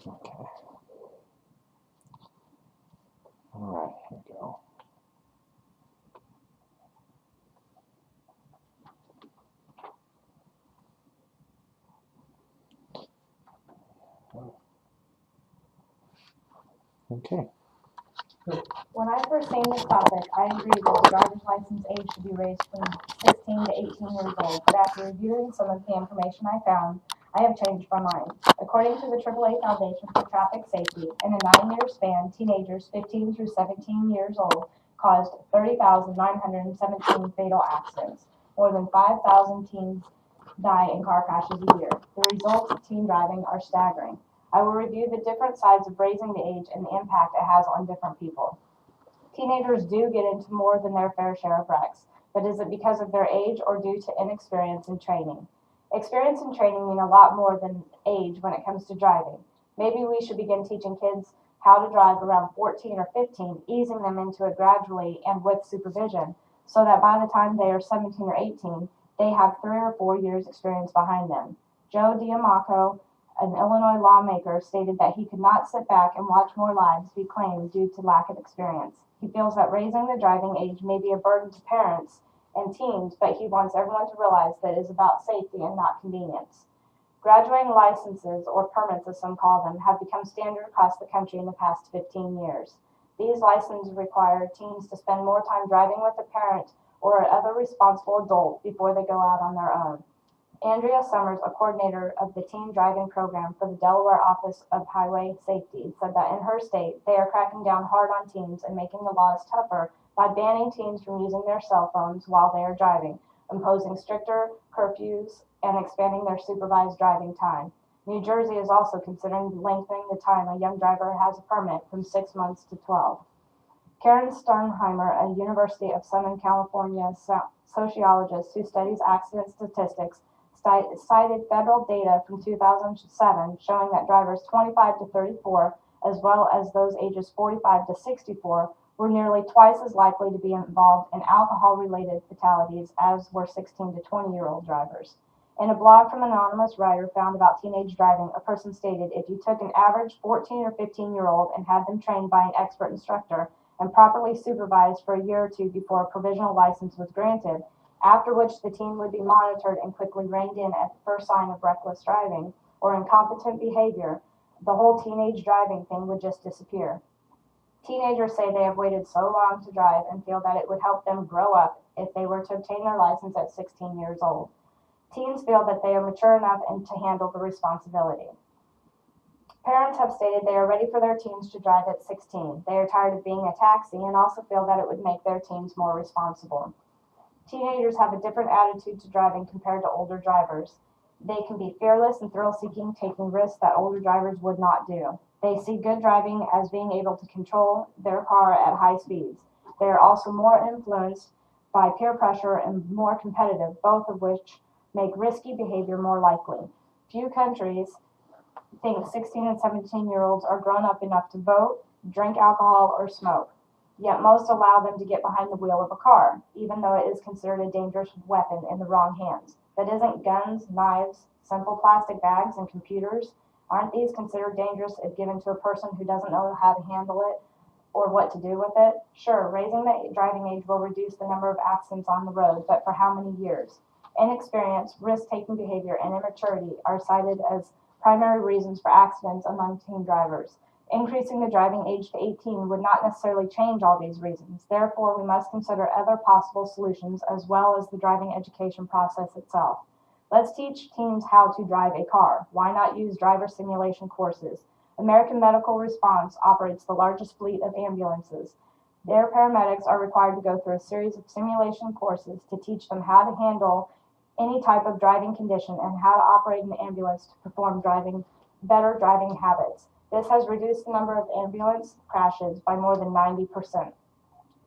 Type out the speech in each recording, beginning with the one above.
Okay. All right, here we go. Okay. When I first seen this topic, I agreed that the driver's license age should be raised from 16 to 18 years old, but after reviewing some of the information I found, I have changed my mind. According to the AAA Foundation for Traffic Safety, in a 9-year span, teenagers 15 through 17 years old caused 30,917 fatal accidents. More than 5,000 teens die in car crashes a year. The results of teen driving are staggering. I will review the different sides of raising the age and the impact it has on different people. Teenagers do get into more than their fair share of wrecks, but is it because of their age or due to inexperience and training? Experience and training mean a lot more than age when it comes to driving. Maybe we should begin teaching kids how to drive around 14 or 15, easing them into it gradually and with supervision, so that by the time they are 17 or 18, they have 3 or 4 years experience behind them. Joe Diamaco, an Illinois lawmaker, stated that he could not sit back and watch more lives be claimed due to lack of experience. He feels that raising the driving age may be a burden to parents and teens, but he wants everyone to realize that it is about safety and not convenience. Graduating licenses, or permits as some call them, have become standard across the country in the past 15 years. These licenses require teens to spend more time driving with a parent or other responsible adult before they go out on their own. Andrea Summers, a coordinator of the teen driving program for the Delaware Office of Highway Safety, said that in her state, they are cracking down hard on teens and making the laws tougher by banning teens from using their cell phones while they are driving, imposing stricter curfews, and expanding their supervised driving time. New Jersey is also considering lengthening the time a young driver has a permit from 6 months to 12. Karen Sternheimer, a University of Southern California sociologist who studies accident statistics, cited federal data from 2007 showing that drivers 25 to 34, as well as those ages 45 to 64, were nearly twice as likely to be involved in alcohol-related fatalities as were 16 to 20-year-old drivers. In a blog from an anonymous writer found about teenage driving, a person stated, if you took an average 14 or 15-year-old and had them trained by an expert instructor and properly supervised for a year or two before a provisional license was granted, after which the teen would be monitored and quickly reined in at the first sign of reckless driving or incompetent behavior, the whole teenage driving thing would just disappear. Teenagers say they have waited so long to drive and feel that it would help them grow up if they were to obtain their license at 16 years old. Teens feel that they are mature enough and to handle the responsibility. Parents have stated they are ready for their teens to drive at 16. They are tired of being a taxi and also feel that it would make their teens more responsible. Teenagers have a different attitude to driving compared to older drivers. They can be fearless and thrill-seeking, taking risks that older drivers would not do. They see good driving as being able to control their car at high speeds. They are also more influenced by peer pressure and more competitive, both of which make risky behavior more likely. Few countries think 16 and 17-year-olds are grown up enough to vote, drink alcohol, or smoke. Yet most allow them to get behind the wheel of a car, even though it is considered a dangerous weapon in the wrong hands. But isn't guns, knives, simple plastic bags, and computers, aren't these considered dangerous if given to a person who doesn't know how to handle it or what to do with it? Sure, raising the driving age will reduce the number of accidents on the road, but for how many years? Inexperience, risk-taking behavior, and immaturity are cited as primary reasons for accidents among teen drivers. Increasing the driving age to 18 would not necessarily change all these reasons. Therefore, we must consider other possible solutions as well as the driving education process itself. Let's teach teens how to drive a car. Why not use driver simulation courses? American Medical Response operates the largest fleet of ambulances. Their paramedics are required to go through a series of simulation courses to teach them how to handle any type of driving condition and how to operate an ambulance to perform better driving habits. This has reduced the number of ambulance crashes by more than 90%.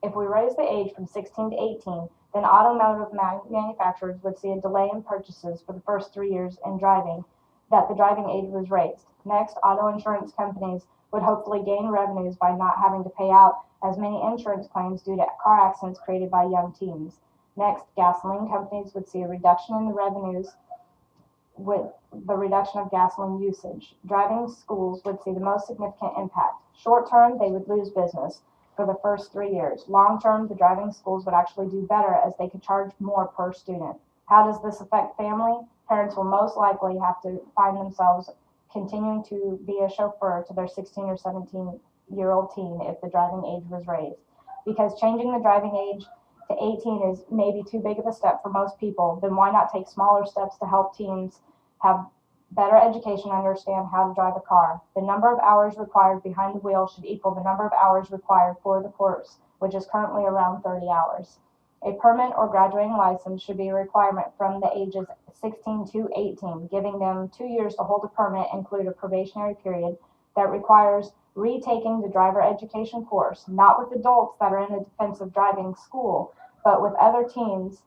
If we raise the age from 16 to 18, then automotive manufacturers would see a delay in purchases for the first 3 years in driving that the driving age was raised. Next, auto insurance companies would hopefully gain revenues by not having to pay out as many insurance claims due to car accidents created by young teens. Next, gasoline companies would see a reduction in the revenues with the reduction of gasoline usage. Driving schools would see the most significant impact. Short term, they would lose business for the first 3 years. Long term, the driving schools would actually do better as they could charge more per student. How does this affect family? Parents will most likely have to find themselves continuing to be a chauffeur to their 16 or 17-year-old teen if the driving age was raised. Because changing the driving age to 18 is maybe too big of a step for most people, then why not take smaller steps to help teens have better education and understand how to drive a car? The number of hours required behind the wheel should equal the number of hours required for the course, which is currently around 30 hours. A permit or graduating license should be a requirement from the ages 16 to 18, giving them 2 years to hold a permit, include a probationary period that requires retaking the driver education course, not with adults that are in a defensive driving school, but with other teens,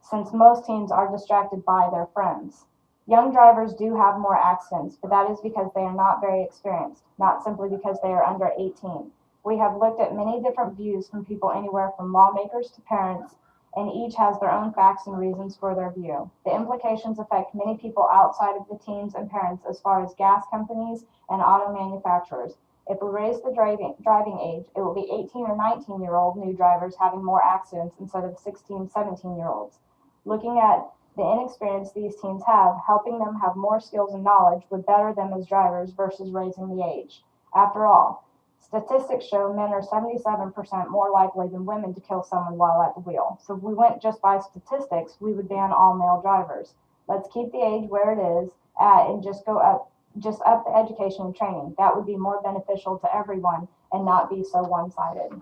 since most teens are distracted by their friends. Young drivers do have more accidents, but that is because they are not very experienced, not simply because they are under 18. We have looked at many different views from people anywhere from lawmakers to parents, and each has their own facts and reasons for their view. The implications affect many people outside of the teens and parents as far as gas companies and auto manufacturers. If we raise the driving age, it will be 18 or 19-year-old new drivers having more accidents instead of 16, 17-year-olds. Looking at the inexperience these teens have, helping them have more skills and knowledge would better them as drivers versus raising the age. After all, statistics show men are 77% more likely than women to kill someone while at the wheel. So if we went just by statistics, we would ban all male drivers. Let's keep the age where it is at and just up the education and training. That would be more beneficial to everyone and not be so one-sided.